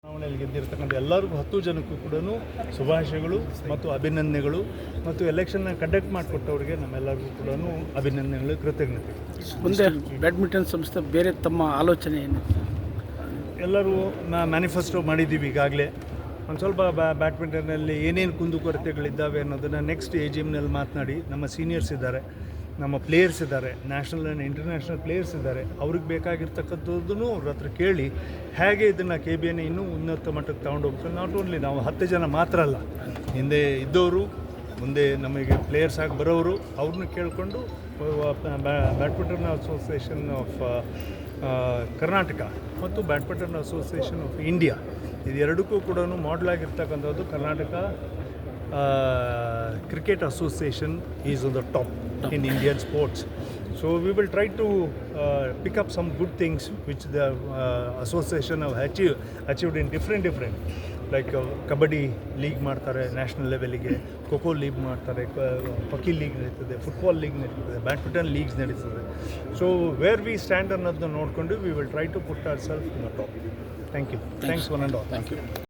ಚುನಾವಣೆಯಲ್ಲಿ ಗೆದ್ದಿರ್ತಕ್ಕಂಥ ಎಲ್ಲರಿಗೂ 10 ಜನಕ್ಕೂ ಕೂಡ ಶುಭಾಶಯಗಳು ಮತ್ತು ಅಭಿನಂದನೆಗಳು ಮತ್ತು ಎಲೆಕ್ಷನ್ನ ಕಂಡಕ್ಟ್ ಮಾಡಿಕೊಟ್ಟವರಿಗೆ ನಮ್ಮೆಲ್ಲರಿಗೂ ಕೂಡ ಅಭಿನಂದನೆಗಳು, ಕೃತಜ್ಞತೆ. ಮುಂದೆ ಬ್ಯಾಡ್ಮಿಂಟನ್ ಸಂಸ್ಥೆ ಬೇರೆ ತಮ್ಮ ಆಲೋಚನೆ ಏನು? ಎಲ್ಲರೂ ಮ್ಯಾನಿಫೆಸ್ಟೋ ಮಾಡಿದ್ದೀವಿ ಈಗಾಗಲೇ. ಒಂದು ಸ್ವಲ್ಪ ಬ್ಯಾಡ್ಮಿಂಟನ್ನಲ್ಲಿ ಏನೇನು ಕುಂದುಕೊರತೆಗಳಿದ್ದಾವೆ ಅನ್ನೋದನ್ನು ನೆಕ್ಸ್ಟ್ AGMನಲ್ಲಿ ಮಾತನಾಡಿ, ನಮ್ಮ ಸೀನಿಯರ್ಸ್ ಇದ್ದಾರೆ, ನಮ್ಮ ಪ್ಲೇಯರ್ಸ್ ಇದ್ದಾರೆ, ನ್ಯಾಷನಲ್ ಆ್ಯಂಡ್ ಇಂಟರ್ನ್ಯಾಷನಲ್ ಪ್ಲೇಯರ್ಸ್ ಇದ್ದಾರೆ, ಅವ್ರಿಗೆ ಬೇಕಾಗಿರ್ತಕ್ಕಂಥದ್ದನ್ನು ಅವ್ರ ಹತ್ರ ಕೇಳಿ ಹೇಗೆ ಇದನ್ನು KBN ಇನ್ನೂ ಉನ್ನತ ಮಟ್ಟಕ್ಕೆ ತಗೊಂಡೋಗ್ತಾರೆ. ನಾಟ್ ಓನ್ಲಿ ನಾವು 10 ಜನ ಮಾತ್ರ ಅಲ್ಲ, ಹಿಂದೆ ಇದ್ದವರು, ಮುಂದೆ ನಮಗೆ ಪ್ಲೇಯರ್ಸ್ ಆಗಿ ಬರೋರು, ಅವ್ರನ್ನ ಕೇಳಿಕೊಂಡು ಬ್ಯಾಡ್ಮಿಂಟನ್ ಅಸೋಸಿಯೇಷನ್ ಆಫ್ ಕರ್ನಾಟಕ ಮತ್ತು ಬ್ಯಾಡ್ಮಿಂಟನ್ ಅಸೋಸಿಯೇಷನ್ ಆಫ್ ಇಂಡಿಯಾ ಇದೆರಡಕ್ಕೂ ಕೂಡ ಮಾಡಲ್ ಆಗಿರ್ತಕ್ಕಂಥದ್ದು Karnataka Cricket Association is on the top in Indian sports. So we will try to pick up some good things which the association have achieved in different like kabaddi league ಮಾಡ್ತಾರೆ national ಲೆವೆಲಿಗೆ, kho kho league ಮಾಡ್ತಾರೆ, hockey league ನಡೀತದೆ, football league ನಡೀತದೆ, badminton leagues ನಡೀತದೆ. So where we stand ಅನ್ನೋದನ್ನ ನೋಡಿಕೊಂಡು we will try to put ourself in the top. Thank you. Thanks one and all. Thank you.